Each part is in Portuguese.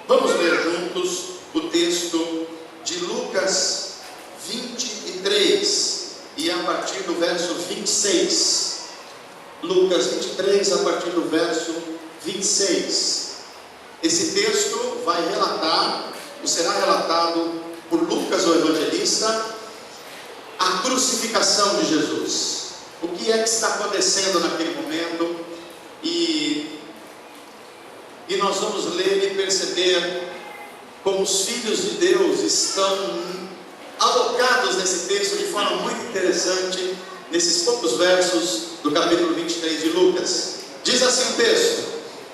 Vamos ler juntos o texto de Lucas 23 e a partir do verso 26. Lucas 23 a partir do verso 26. Esse texto vai relatar, ou será relatado por Lucas, o evangelista, a crucificação de Jesus. O que é que está acontecendo naquele momento? E nós vamos ler e perceber como os filhos de Deus estão alocados nesse texto de forma muito interessante, nesses poucos versos do capítulo 23 de Lucas. Diz assim o texto,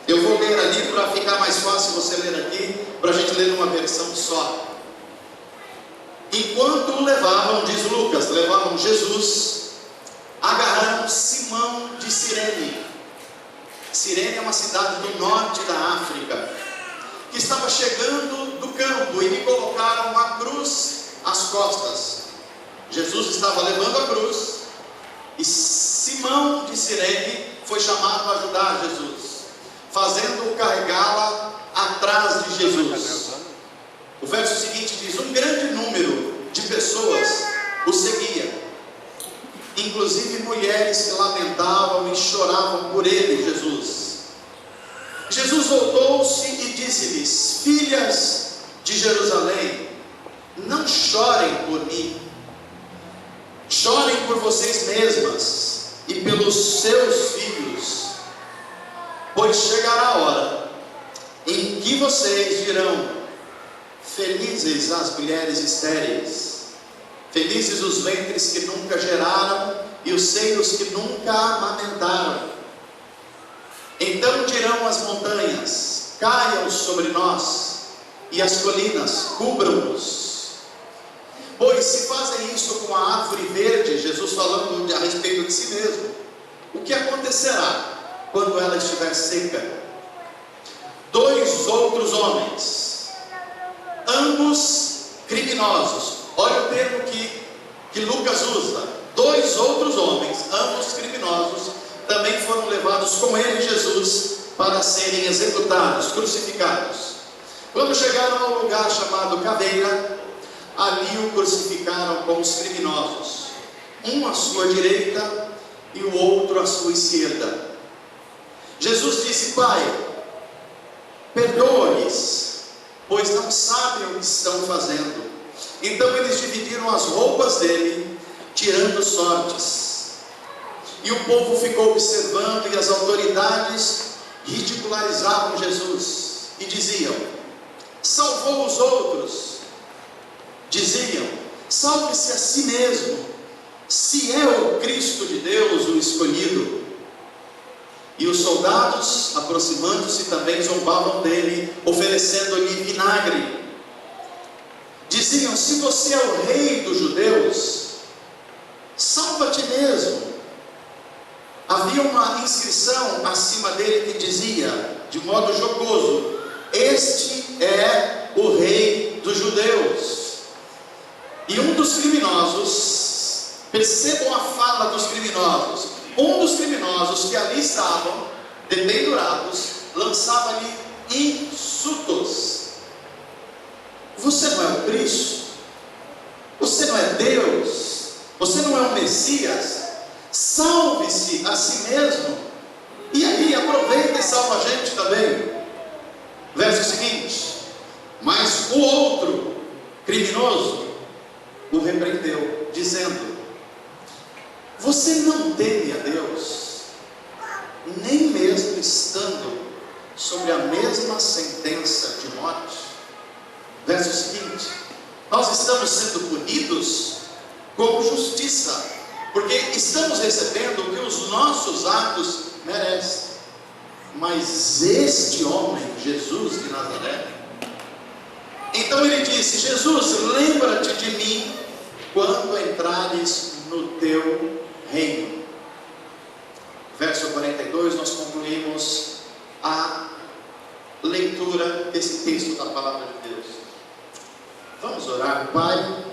eu vou ler ali para ficar mais fácil você ler aqui, para a gente ler numa versão só. Enquanto o levavam, diz Lucas, levavam Jesus, agarraram Simão de Cirene. Cirene é uma cidade do norte da África, que estava chegando do campo, e lhe colocaram uma cruz às costas. Jesus estava levando a cruz, e Simão de Cirene foi chamado a ajudar Jesus, fazendo-o carregá-la atrás de Jesus. O verso seguinte diz, um grande número de pessoas o seguia, inclusive mulheres que lamentavam e choravam por ele, Jesus. Jesus voltou-se e disse-lhes, filhas de Jerusalém, não chorem por mim, chorem por vocês mesmas e pelos seus filhos, pois chegará a hora em que vocês dirão, felizes as mulheres estéreis, felizes os ventres que nunca geraram e os seios que nunca amamentaram. Então dirão as montanhas, caiam sobre nós, e as colinas, cubram-nos. Pois se fazem isso com a árvore verde, Jesus falando a respeito de si mesmo, o que acontecerá quando ela estiver seca? Dois outros homens, ambos criminosos, olha o termo que Lucas usa, dois outros homens, ambos criminosos, também foram levados com ele, Jesus, para serem executados, crucificados. Quando chegaram ao lugar chamado Caveira, ali o crucificaram com os criminosos, um à sua direita e o outro à sua esquerda. Jesus disse, Pai, perdoa-lhes, pois não sabem o que estão fazendo. Então eles dividiram as roupas dele, tirando sortes. E o povo ficou observando, e as autoridades ridicularizavam Jesus e diziam, salvou os outros. Diziam, salve-se a si mesmo, se é o Cristo de Deus, o escolhido. E os soldados, aproximando-se, também zombavam dele, oferecendo-lhe vinagre. Diziam, se você é o rei dos judeus, salva-te mesmo. Havia uma inscrição acima dele que dizia, de modo jocoso, este é o rei dos judeus. E um dos criminosos, percebam a fala dos criminosos, um dos criminosos que ali estavam, dependurados, lançava-lhe insultos. Você não é o Cristo? Você não é Deus? Você não é o Messias? Salve-se a si mesmo. E aí, aproveita e salva a gente também. Verso seguinte, mas o outro criminoso o repreendeu, dizendo, você não teme a Deus, nem mesmo estando sobre a mesma sentença de morte? Verso seguinte, nós estamos sendo punidos com justiça, porque estamos recebendo o que os nossos atos merecem. Mas este homem, Jesus de Nazaré, então ele disse, Jesus, lembra-te de mim quando entrares no teu reino. Verso 42, nós concluímos a leitura desse texto da palavra de Deus. Vamos orar. Pai,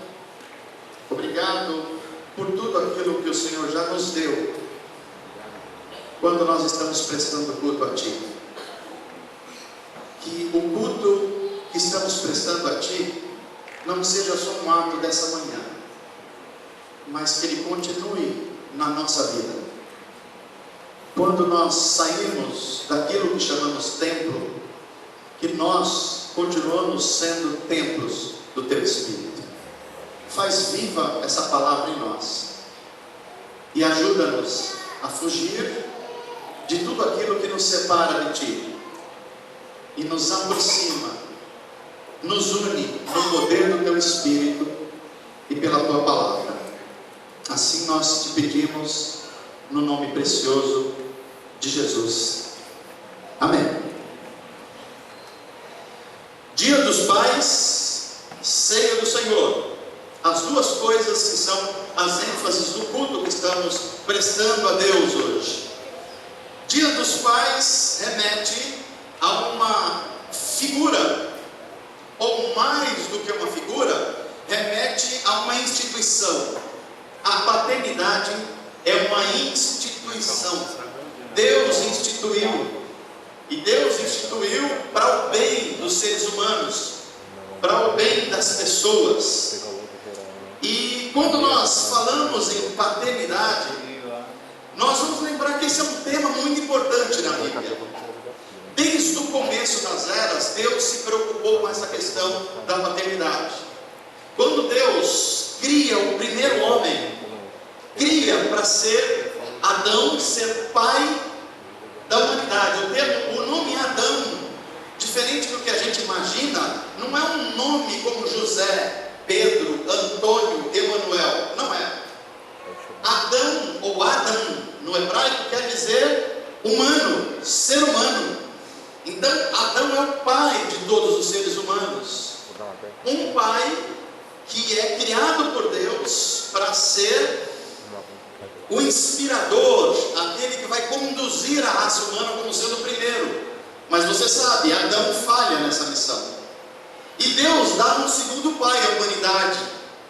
obrigado por tudo aquilo que o Senhor já nos deu quando nós estamos prestando culto a Ti. Que o culto estamos prestando a Ti não seja só um ato dessa manhã, mas que ele continue na nossa vida. Quando nós saímos daquilo que chamamos templo, que nós continuamos sendo templos do Teu Espírito. Faz viva essa palavra em nós e ajuda-nos a fugir de tudo aquilo que nos separa de Ti e nos aproxima, nos une no poder do Teu Espírito e pela Tua palavra. Assim nós Te pedimos no nome precioso de Jesus. Amém. Dia dos Pais, ceia do Senhor. As duas coisas que são as ênfases do culto que estamos prestando a Deus hoje. Dia dos Pais remete a uma figura, ou mais do que uma figura, remete a uma instituição. A paternidade é uma instituição. Deus instituiu, e Deus instituiu para o bem dos seres humanos, para o bem das pessoas. E quando nós falamos em paternidade, nós vamos lembrar que esse é um tema muito importante na Bíblia. Desde o começo das eras, Deus se preocupou com essa questão da paternidade. Quando Deus cria o primeiro homem, cria para ser Adão, ser pai da humanidade. O nome Adão, diferente do que a gente imagina, não é um nome como José, Pedro, Antônio, Emanuel. Não é. Adão ou Adam no hebraico quer dizer humano, ser humano. Então Adão é o pai de todos os seres humanos. Um pai que é criado por Deus para ser o inspirador, aquele que vai conduzir a raça humana como sendo o primeiro. Mas você sabe, Adão falha nessa missão. E Deus dá um segundo pai à humanidade,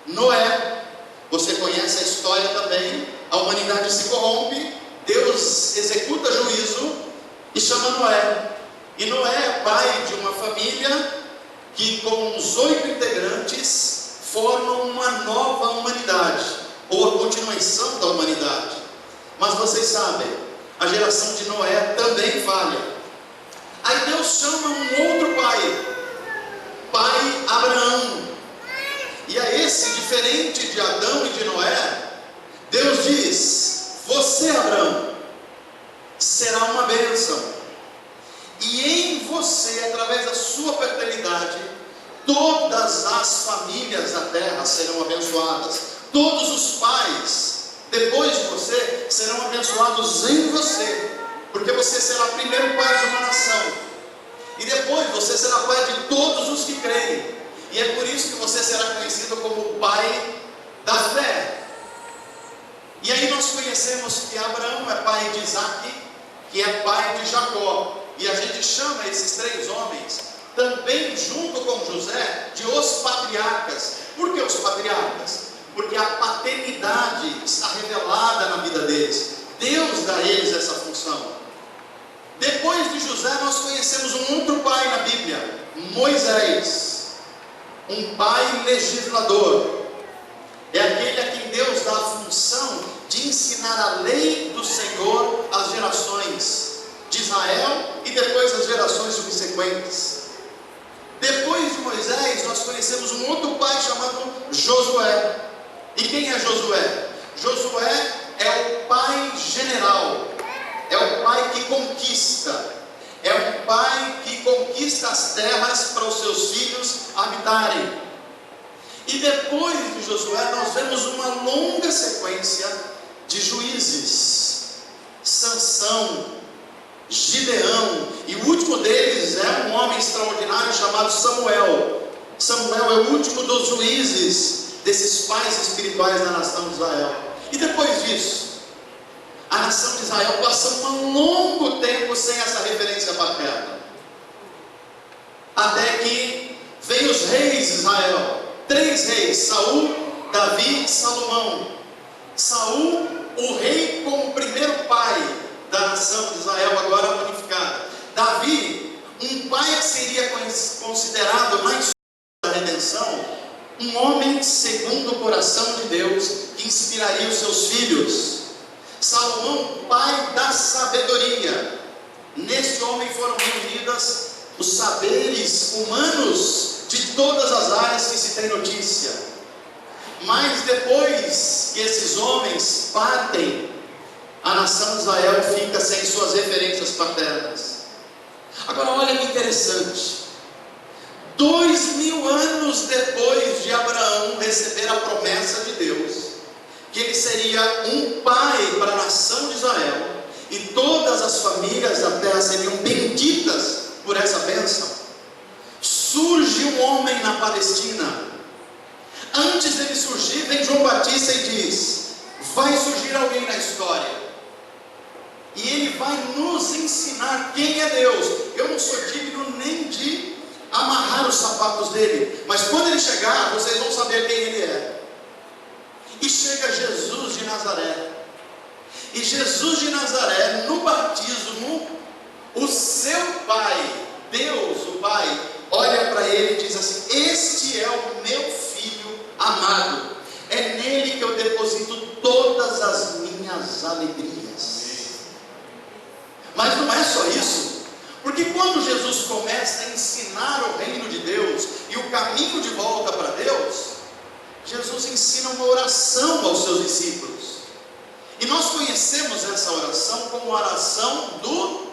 Noé. Você conhece a história também. A humanidade se corrompe, Deus executa juízo e chama Noé. E Noé é pai de uma família que, com os 8 integrantes, formam uma nova humanidade, ou a continuação da humanidade. Mas vocês sabem, a geração de Noé também falha. Aí Deus chama um outro pai Abraão. E a esse, diferente de Adão e de Noé, Deus diz: você, Abraão, será uma bênção, e em você, através da sua paternidade, todas as famílias da terra serão abençoadas. Todos os pais, depois de você, serão abençoados em você, porque você será primeiro pai de uma nação, e depois você será pai de todos os que creem. E é por isso que você será conhecido como o pai da fé. E aí nós conhecemos que Abraão é pai de Isaac, que é pai de Jacó. E a gente chama esses 3 homens, também junto com José, de os patriarcas. Por que os patriarcas? Porque a paternidade está revelada na vida deles. Deus dá a eles essa função. Depois de José, nós conhecemos um outro pai na Bíblia, Moisés. Um pai legislador. É aquele a quem Deus dá a função de ensinar a lei do Senhor às gerações de Israel e depois às gerações subsequentes. Depois de Moisés, nós conhecemos um outro pai chamado Josué. E quem é Josué? Josué é o pai general, é o pai que conquista, é um pai que conquista as terras para os seus filhos habitarem. E depois de Josué, nós vemos uma longa sequência de juízes: Sansão, Gideão, e o último deles é um homem extraordinário chamado Samuel. Samuel é o último dos juízes, desses pais espirituais da nação de Israel. E depois disso, a nação de Israel passa um longo tempo sem essa referência paterna, até que vem os reis de Israel, 3 reis: Saul, Davi e Salomão. Saul, o rei como primeiro pai da nação de Israel, agora unificada. Davi, um pai que seria considerado na história da redenção um homem segundo o coração de Deus, que inspiraria os seus filhos. Salomão, pai da sabedoria. Neste homem foram reunidas os saberes humanos de todas as áreas que se tem notícia. Mas depois que esses homens partem, a nação de Israel fica sem suas referências paternas. Agora olha que interessante. 2000 anos depois de Abraão receber a promessa de Deus, que ele seria um pai para a nação de Israel, e todas as famílias da terra seriam benditas por essa bênção, surge um homem na Palestina. Antes dele surgir, vem João Batista e diz: vai surgir alguém na história, e ele vai nos ensinar quem é Deus. Eu não sou digno nem de amarrar os sapatos dele, mas quando ele chegar, vocês vão saber quem ele é. E chega Jesus de Nazaré, e Jesus de Nazaré, no batismo, o seu pai, Deus o Pai, olha para ele e diz assim: este é o meu filho amado, é nele que eu deposito todas as minhas alegrias. Mas não é só isso, porque quando Jesus começa a ensinar o reino de Deus e o caminho de volta para Deus, Jesus ensina uma oração aos seus discípulos. E nós conhecemos essa oração como a oração do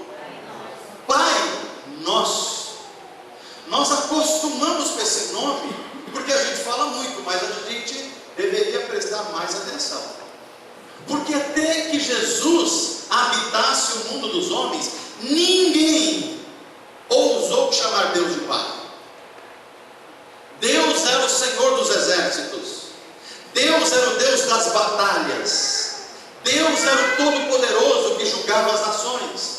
Pai Nosso. Nós acostumamos com esse nome, porque a gente fala muito, mas a gente deveria prestar mais atenção. Porque até que Jesus habitasse o mundo dos homens, ninguém ousou chamar Deus de Pai. Deus era o Senhor dos exércitos, Deus era o Deus das batalhas, Deus era o Todo-Poderoso que julgava as nações,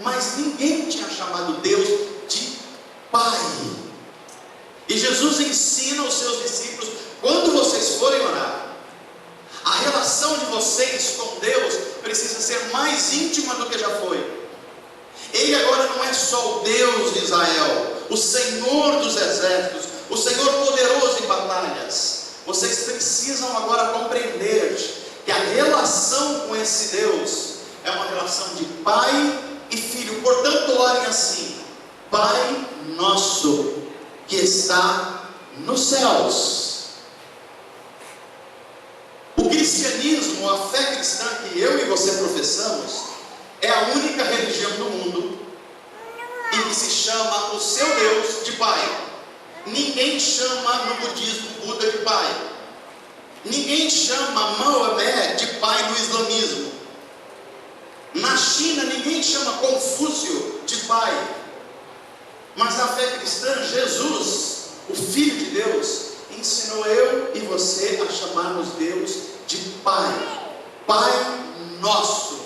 mas ninguém tinha chamado Deus de Pai. E Jesus ensina aos seus discípulos: quando vocês forem orar, a relação de vocês com Deus precisa ser mais íntima do que já foi. Ele agora não é só o Deus de Israel, o Senhor dos exércitos, o Senhor poderoso em batalhas. Vocês precisam agora compreender que a relação com esse Deus é uma relação de pai e filho. Portanto, orem assim: Pai nosso que está nos céus. O cristianismo, a fé cristã que eu e você professamos, é a única religião do mundo em que se chama o seu Deus de Pai. Ninguém chama no budismo Buda de Pai. Ninguém chama Maomé de Pai no islamismo. Na China ninguém chama Confúcio de Pai. Mas na fé cristã, Jesus, o Filho de Deus, ensinou eu e você a chamarmos Deus de Pai. Pai nosso,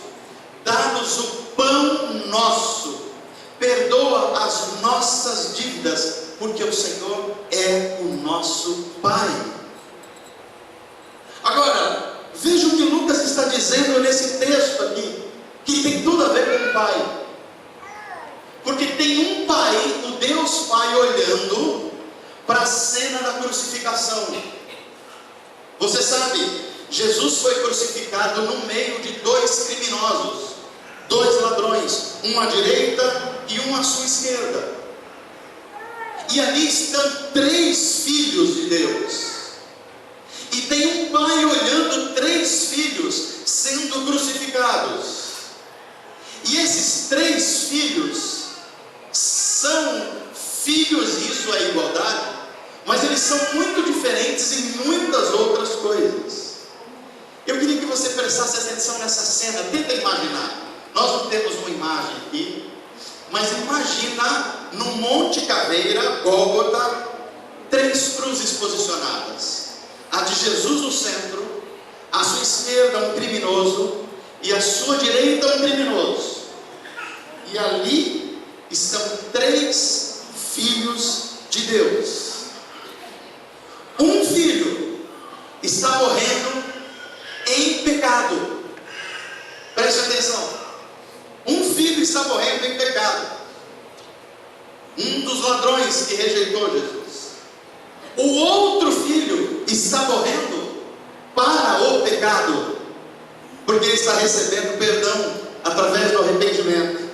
dá-nos o pão nosso, perdoa as nossas dívidas, porque o Senhor é o nosso Pai. Agora, veja o que Lucas está dizendo nesse texto aqui, que tem tudo a ver com o Pai. Porque tem um Pai, o Deus Pai, olhando para a cena da crucificação. Você sabe, Jesus foi crucificado no meio de dois criminosos, dois ladrões, um à direita e um à sua esquerda. E ali estão três filhos de Deus. E tem um pai olhando três filhos sendo crucificados. E esses três filhos são filhos, e isso é igualdade, mas eles são muito diferentes em muitas outras coisas. Eu queria que você prestasse atenção nessa cena. Tenta imaginar. Nós não temos uma imagem aqui, mas imagina no Monte Caveira, Gólgota, três cruzes posicionadas: a de Jesus no centro, à sua esquerda um criminoso e à sua direita um criminoso. E ali estão três filhos de Deus. Um filho está morrendo em pecado. Preste atenção. Um filho está morrendo em pecado. um dos ladrões que rejeitou Jesus. O outro filho está morrendo para o pecado, porque ele está recebendo perdão através do arrependimento.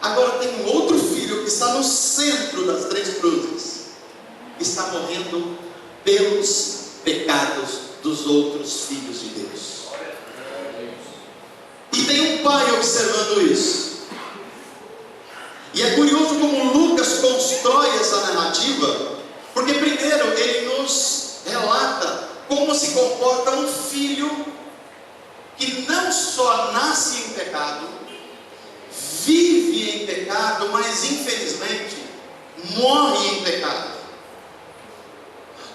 Agora tem um outro filho que está no centro das três cruzes, está morrendo pelos pecados dos outros filhos de Deus. E tem um pai observando isso. E é curioso como Lucas constrói essa narrativa, porque primeiro ele nos relata como se comporta um filho que não só nasce em pecado, vive em pecado, mas infelizmente morre em pecado.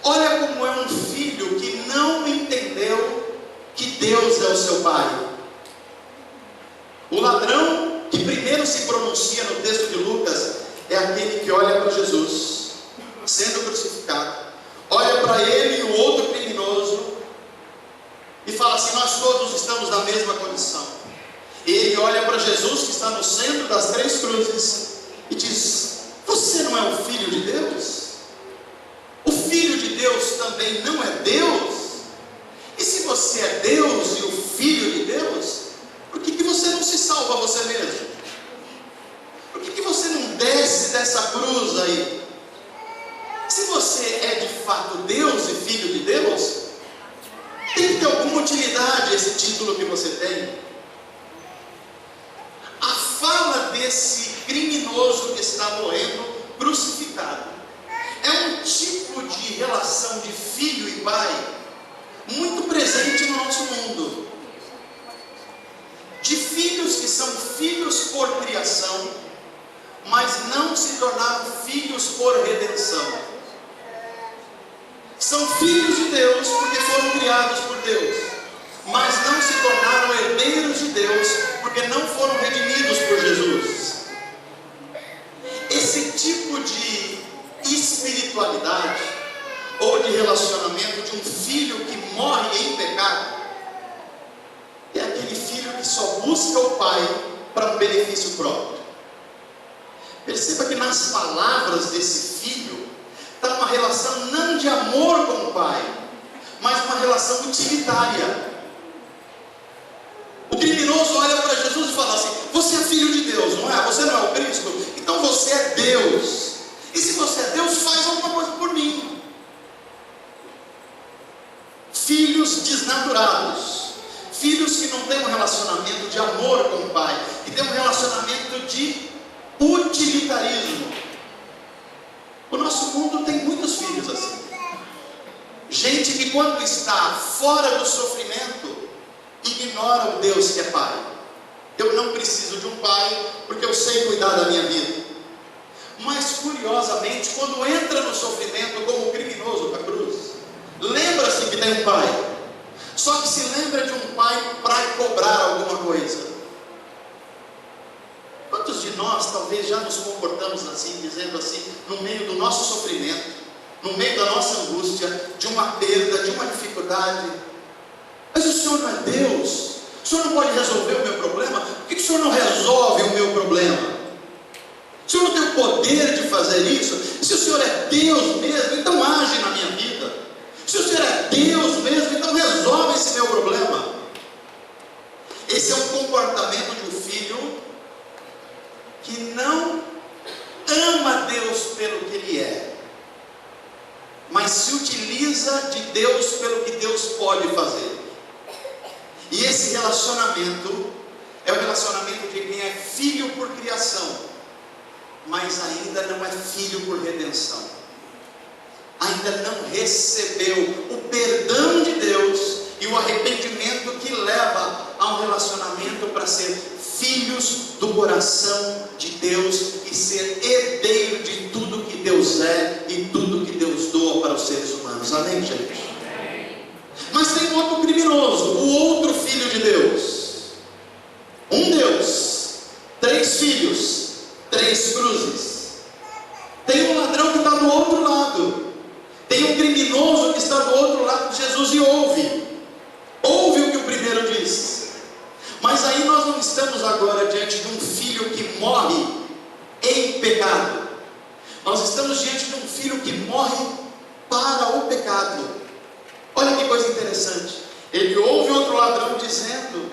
Olha como é um filho que não entendeu que Deus é o seu pai. O ladrão que primeiro se pronuncia no texto de Lucas é aquele que olha para Jesus sendo crucificado, olha para ele e o outro criminoso e fala assim: nós todos estamos na mesma condição. Ele olha para Jesus, que está no centro das três cruzes, e diz: você não é o Filho de Deus? O Filho de Deus também não é Deus? E se você é Deus e o Filho de Deus, por que você não se salva você mesmo? Por que você não desce dessa cruz aí? Se você é de fato Deus e Filho de Deus, tem que ter alguma utilidade esse título que você tem. A fala desse criminoso que está morrendo crucificado é um tipo de relação de filho e pai muito presente no nosso mundo. De filhos que são filhos por criação, mas não se tornaram filhos por redenção. São filhos de Deus porque foram criados por Deus, mas não se tornaram herdeiros de Deus porque não foram redimidos por Jesus. Esse tipo de espiritualidade ou de relacionamento de um filho que morre em pecado é aquele filho que só busca o pai para um benefício próprio. Perceba que nas palavras desse filho está uma relação não de amor com o pai, mas uma relação utilitária. O criminoso olha para Jesus e fala assim: você é filho de Deus, não é? Você não é o Cristo? Então você é Deus. E se você é Deus, faz alguma coisa por mim. Filhos desnaturados, filhos que não têm um relacionamento de amor com o pai, que têm um relacionamento de utilitarismo. O nosso mundo tem muitos filhos assim. Gente que quando está fora do sofrimento, ignora o Deus que é pai. Eu não preciso de um pai, porque eu sei cuidar da minha vida. Mas curiosamente, quando entra no sofrimento como o criminoso da cruz, lembra-se que tem um pai. Só que se lembra de um pai para cobrar alguma coisa. Quantos de nós talvez já nos comportamos assim, dizendo assim, no meio do nosso sofrimento, no meio da nossa angústia, de uma perda, de uma dificuldade: mas o Senhor não é Deus? O Senhor não pode resolver o meu problema? Por que o Senhor não resolve o meu problema? O Senhor não tem o poder de fazer isso? Se o Senhor é Deus mesmo, então age na minha vida. Se o Senhor é Deus mesmo, então resolve esse meu problema. Esse é um comportamento de um filho que não ama Deus pelo que Ele é, mas se utiliza de Deus pelo que Deus pode fazer. E esse relacionamento é o relacionamento de quem é filho por criação, mas ainda não é filho por redenção. Ainda não recebeu o perdão de Deus e o arrependimento que leva a um relacionamento para ser filhos do coração de Deus e ser herdeiro de tudo que Deus é e tudo que Deus doa para os seres humanos. Amém, gente? Mas tem um outro criminoso, o outro filho de Deus. Um Deus, três filhos, três cruzes. Tem um ladrão que está do outro lado. Tem um criminoso que está do outro lado de Jesus e ouve o que o primeiro diz. Mas aí nós não estamos agora diante de um filho que morre em pecado, Nós estamos diante de um filho que morre para o pecado. Olha que coisa interessante. Ele ouve outro ladrão dizendo,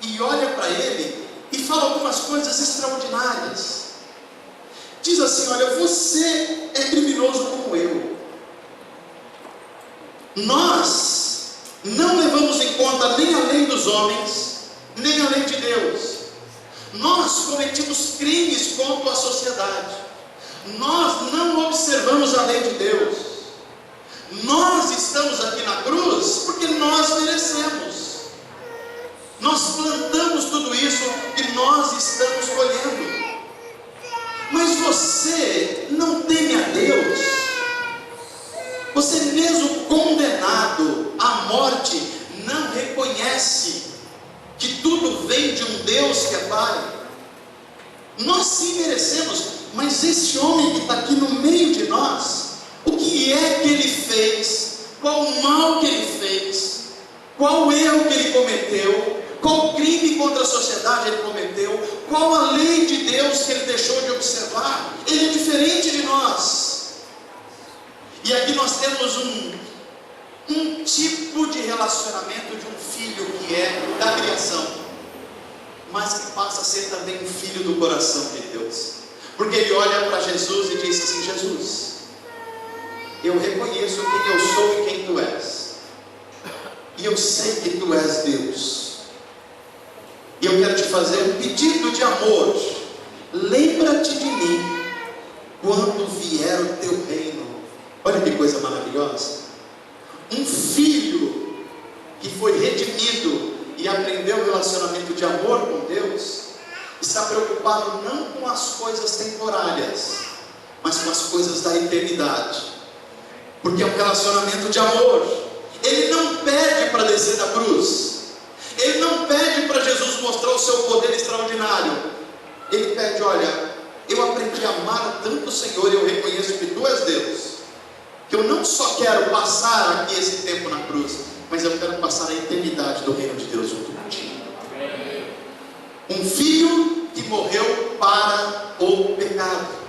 e olha para ele e fala algumas coisas extraordinárias. Diz assim: olha, você é criminoso como eu. Nós não levamos em conta nem a lei dos homens, nem a lei de Deus. Nós cometimos crimes contra a sociedade. Nós não observamos a lei de Deus. Nós estamos aqui na cruz porque nós merecemos. Nós plantamos tudo isso que nós estamos colhendo. Mas você não teme a Deus. Você mesmo condenado à morte não reconhece que tudo vem de um Deus que é Pai. Nós sim merecemos, mas esse homem que está aqui no meio de nós, o que é que ele fez? Qual o mal que ele fez? Qual o erro que ele cometeu? Qual crime contra a sociedade ele cometeu? Qual a lei de Deus que ele deixou de observar? Ele é diferente de nós. E aqui nós temos um tipo de relacionamento de um filho que é da criação, mas que passa a ser também um filho do coração de Deus. Porque ele olha para Jesus e diz assim: Jesus, eu reconheço quem eu sou e quem tu és, e eu sei que tu és Deus. E eu quero te fazer um pedido de amor. Lembra-te de mim quando vier o teu reino. Olha que coisa maravilhosa. Um filho que foi redimido e aprendeu o relacionamento de amor com Deus, está preocupado não com as coisas temporárias, mas com as coisas da eternidade. Porque é um relacionamento de amor. Ele não pede para descer da cruz. Ele não pede para Jesus mostrar o seu poder extraordinário. Ele pede: olha, eu aprendi a amar tanto o Senhor, e eu reconheço que tu és Deus, que eu não só quero passar aqui esse tempo na cruz, mas eu quero passar a eternidade do reino de Deus junto contigo. Um filho que morreu para o pecado.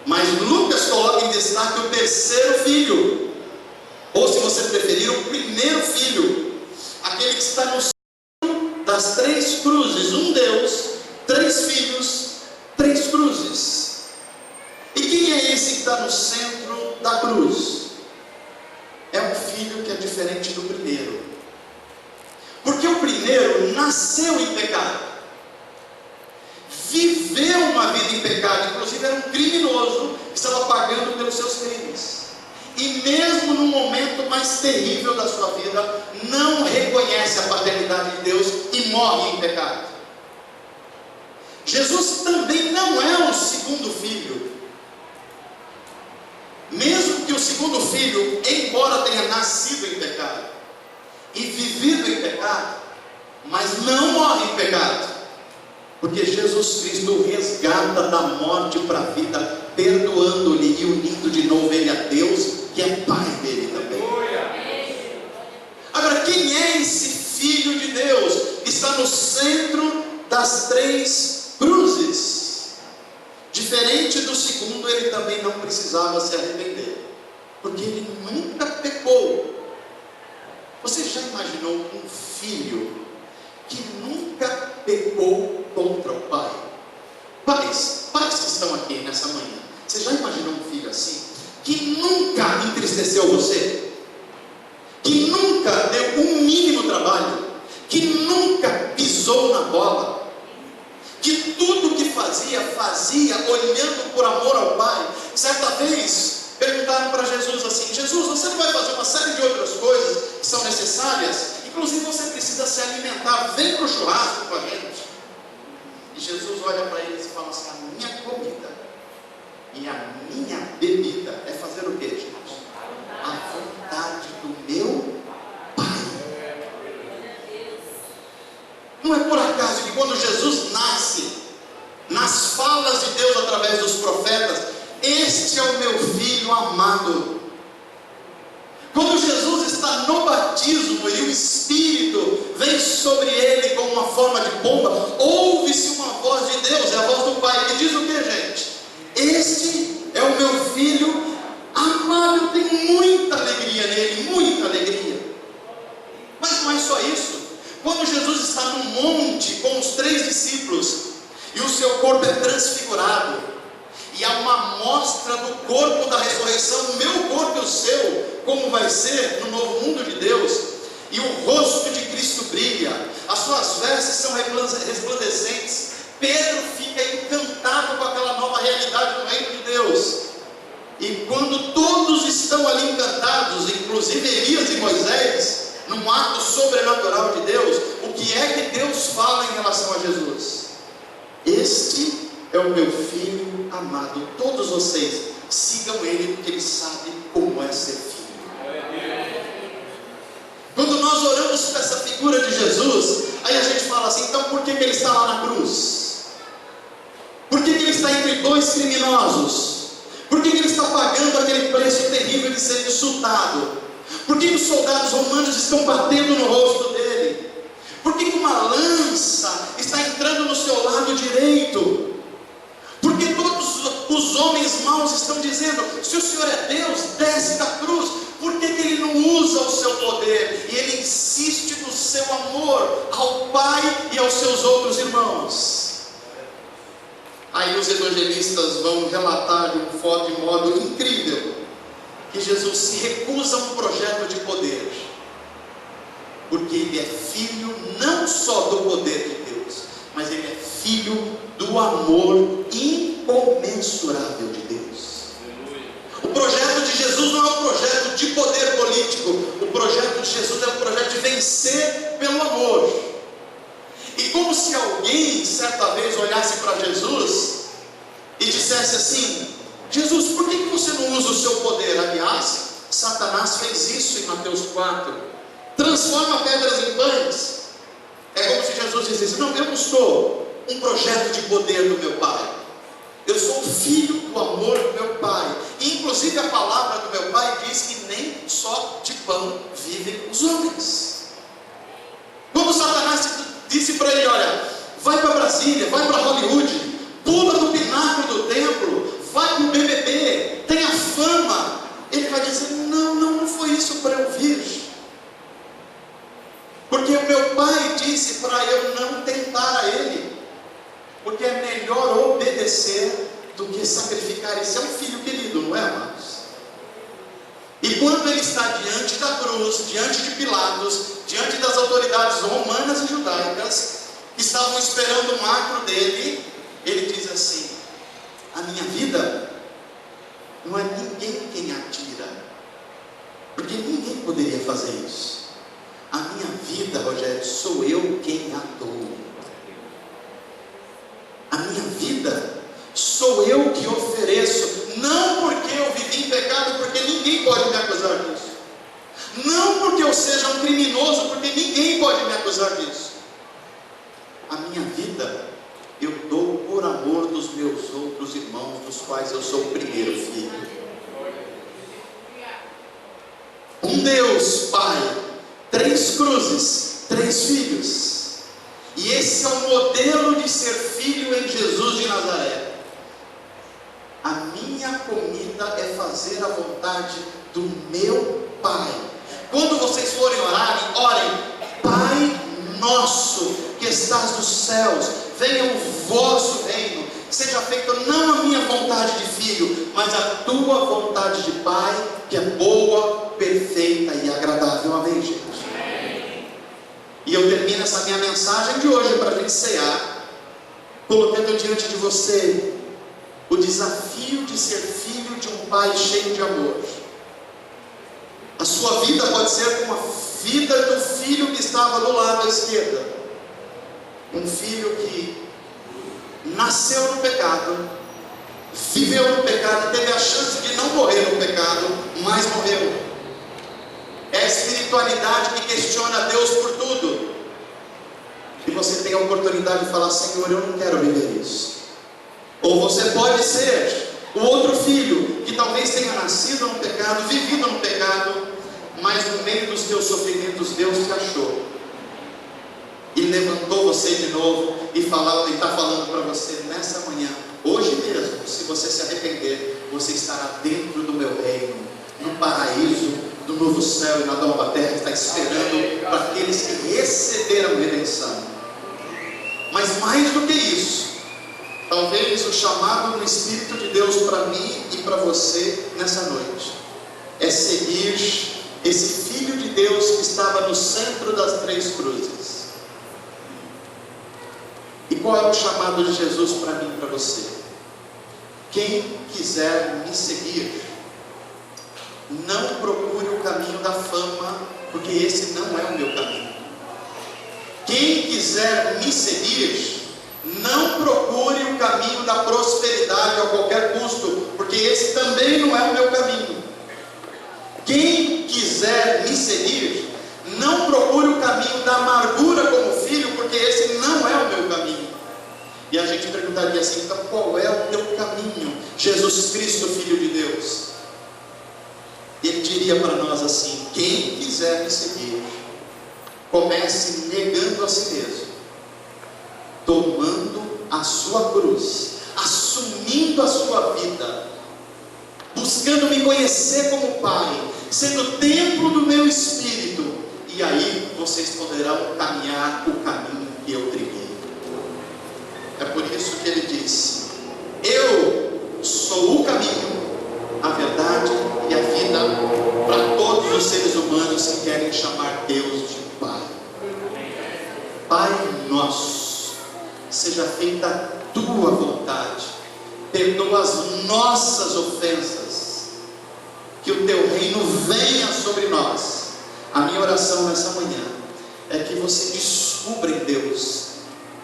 Mas Lucas coloca em destaque o terceiro filho, ou, se você preferir, o primeiro filho, aquele que está no centro das três cruzes. Um Deus, três filhos, três cruzes. E quem é esse que está no centro da cruz? É um filho que é diferente do primeiro. Porque o primeiro nasceu em pecado, viveu uma vida em pecado, inclusive era um criminoso que estava pagando pelos seus crimes. E mesmo no momento mais terrível da sua vida, não reconhece a paternidade de Deus e morre em pecado. Jesus também não é o segundo filho. Mesmo que o segundo filho, embora tenha nascido em pecado e vivido em pecado, mas não morre em pecado, porque Jesus Cristo o resgata da morte para a vida, perdoando-lhe e unindo de novo ele a Deus, que é Pai dele também. Agora, quem é esse Filho de Deus que está no centro das três cruzes? Diferente do segundo, ele também não precisava se arrepender, porque ele nunca pecou. Você já imaginou um filho que nunca pecou contra o pai? Pais que estão aqui nessa manhã, você já imaginou um filho assim? Que nunca entristeceu você? Que nunca deu um mínimo trabalho? Que nunca pisou na bola? Que tudo que fazia olhando por amor ao Pai? Certa vez perguntaram para Jesus assim: Jesus, você não vai fazer uma série de outras coisas que são necessárias? Inclusive você precisa se alimentar, vem para o churrasco com a gente. E Jesus olha para eles e fala assim: a minha comida e a minha bebida é fazer o que, gente? A vontade do meu Pai. Não é por acaso que quando Jesus nasce, nas falas de Deus através dos profetas: este é o meu filho amado. Quando Jesus está no batismo e o Espírito vem sobre ele como uma forma de pomba, ouve-se uma voz de Deus, é a voz do Pai, que diz o que, gente? Este seu corpo é transfigurado, e há uma amostra do corpo da ressurreição, o meu corpo e o seu, como vai ser no novo mundo de Deus, e o rosto de Cristo brilha, as suas vestes são resplandecentes. Pedro fica encantado com aquela nova realidade do reino de Deus. E quando todos estão ali encantados, inclusive Elias e Moisés, num ato sobrenatural de Deus, o que é que Deus fala em relação a Jesus? Este é o meu filho amado, todos vocês sigam ele, porque ele sabe como é ser filho. Quando nós oramos para essa figura de Jesus, aí a gente fala assim, então por que ele está lá na cruz? Por que ele está entre dois criminosos? Por que ele está pagando aquele preço terrível de ser insultado? Por que os soldados romanos estão batendo no rosto dele? Por que uma lança está entrando no seu lado direito? Porque todos os homens maus estão dizendo, se o Senhor é Deus, desce da cruz. Por que ele não usa o seu poder? E ele insiste no seu amor ao Pai e aos seus outros irmãos. Aí os evangelistas vão relatar de modo incrível que Jesus se recusa a um projeto de poder, porque ele é filho não só do poder de Deus, mas ele é filho do amor incomensurável de Deus. O projeto de Jesus não é um projeto de poder político, o projeto de Jesus é um projeto de vencer pelo amor. E como se alguém certa vez olhasse para Jesus e dissesse assim, Jesus, por que você não usa o seu poder? Aliás, Satanás fez isso em Mateus 4, transforma pedras em pães. É como se Jesus dissesse, não, eu não sou um projeto de poder do meu Pai, eu sou o filho do amor do meu Pai. E inclusive a palavra do meu Pai diz que nem só de pão vivem os homens. Quando Satanás disse para ele, olha, vai para Brasília, vai para Hollywood, pula do pináculo do templo, vai para o BBB, tenha fama, ele vai dizer, não foi isso para eu vir, porque o meu Pai disse para eu não tentar a ele, porque é melhor obedecer do que sacrificar. Esse é um filho querido, não é, amados? E quando ele está diante da cruz, diante de Pilatos, diante das autoridades romanas e judaicas, que estavam esperando o macro dele, ele diz assim, a minha vida não é ninguém quem atira, porque ninguém poderia fazer isso. A minha vida, Rogério, sou eu quem a dou. A minha vida sou eu que ofereço, não porque eu vivi em pecado, porque ninguém pode me acusar disso, não porque eu seja um criminoso, porque ninguém pode me acusar disso. A minha vida eu dou por amor dos meus outros irmãos, dos quais eu sou o primeiro filho. Um Deus Pai, 3 cruzes, 3 filhos. E esse é o modelo de ser filho em Jesus de Nazaré. A minha comida é fazer a vontade do meu Pai. Quando vocês forem orarem, orem, Pai nosso que estás nos céus, venha o vosso reino, seja feita não a minha vontade de filho, mas a tua vontade de Pai, que é boa, perfeita e agradável. Amém, gente? E eu termino essa minha mensagem de hoje para a gente cear, colocando diante de você o desafio de ser filho de um Pai cheio de amor. A sua vida pode ser como a vida do filho que estava do lado à esquerda. Um filho que nasceu no pecado, viveu no pecado, teve a chance de não morrer no pecado, mas morreu. É a espiritualidade que questiona Deus por tudo. E você tem a oportunidade de falar, Senhor, eu não quero viver isso. Ou você pode ser o outro filho, que talvez tenha nascido no pecado, vivido no pecado, mas no meio dos teus sofrimentos Deus te achou e levantou você de novo e está falando para você nessa manhã, hoje mesmo, se você se arrepender, você estará dentro do meu reino, no paraíso do novo céu e na nova terra, está esperando para aqueles que receberam redenção. Mas mais do que isso, Talvez o chamado no Espírito de Deus para mim e para você nessa noite é seguir esse Filho de Deus que estava no centro das três cruzes. E qual é o chamado de Jesus para mim e para você? Quem quiser me seguir, não procure o caminho da fama, porque esse não é o meu caminho. Quem quiser me seguir, não procure o caminho da prosperidade a qualquer custo, porque esse também não é o meu caminho. Quem quiser me seguir, não procure o caminho da amargura como filho, porque esse não é o meu caminho. E a gente perguntaria assim: então qual é o teu caminho? Jesus Cristo, Filho de Deus. Ele diria para nós assim: quem quiser me seguir, comece negando a si mesmo, tomando a sua cruz, assumindo a sua vida, buscando me conhecer como Pai, sendo templo do meu Espírito, e aí vocês poderão caminhar o caminho que eu trilhei. É por isso que ele disse: eu sou o caminho, a verdade e a vida para todos os seres humanos que querem chamar Deus de Pai. Pai nosso, seja feita a tua vontade, perdoa as nossas ofensas, que o teu reino venha sobre nós. A minha oração nessa manhã é que você descubra em Deus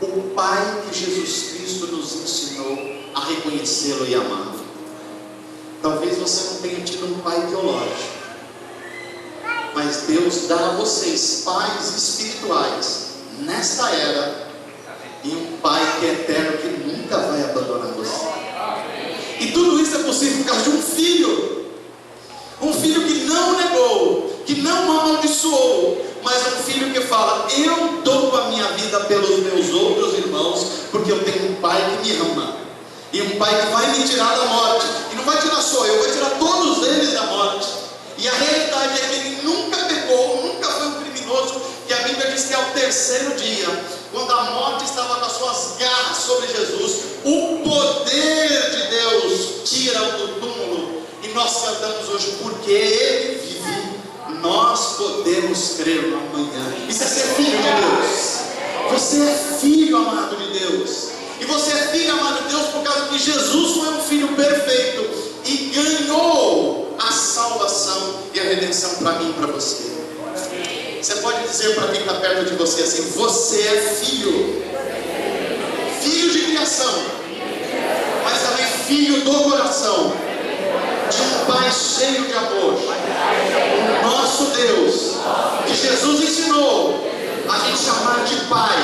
o Pai que Jesus Cristo nos ensinou a reconhecê-lo e amá-lo. Talvez você não tenha tido um pai biológico, mas Deus dá a vocês pais espirituais nesta era, e um Pai que é eterno, que nunca vai abandonar você. E tudo isso é possível por causa de um filho que não negou, que não amaldiçoou, mas um filho que fala: eu dou a minha vida pelos meus outros irmãos, porque eu tenho um Pai que me ama, e um Pai que vai me tirar da morte, e não vai tirar só eu, vai tirar todos eles da morte. E a realidade é que ele nunca pecou, nunca foi um criminoso, que a Bíblia diz que ao terceiro dia, quando a morte estava com as suas garras sobre Jesus, o poder de Deus tira-o do túmulo, e nós cantamos hoje: porque ele vive, nós podemos crer no amanhã. Isso é ser filho de Deus. Você é filho amado de Deus, e você é filho amado de Deus por causa que Jesus foi um filho perfeito e ganhou a salvação e a redenção para mim e para você. Você pode dizer para quem está perto de você assim: você é filho, filho de criação, mas também filho do coração, de um Pai cheio de amor, o nosso Deus, que Jesus ensinou a gente chamar de Pai.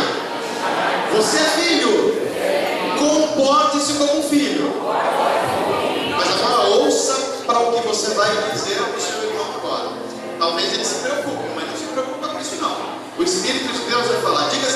Você é filho, comporte-se como um filho. Mas agora ouça para o que você vai dizer para o seu irmão agora. Talvez ele se preocupe, mas não se preocupa com isso não. O Espírito de Deus vai falar: diga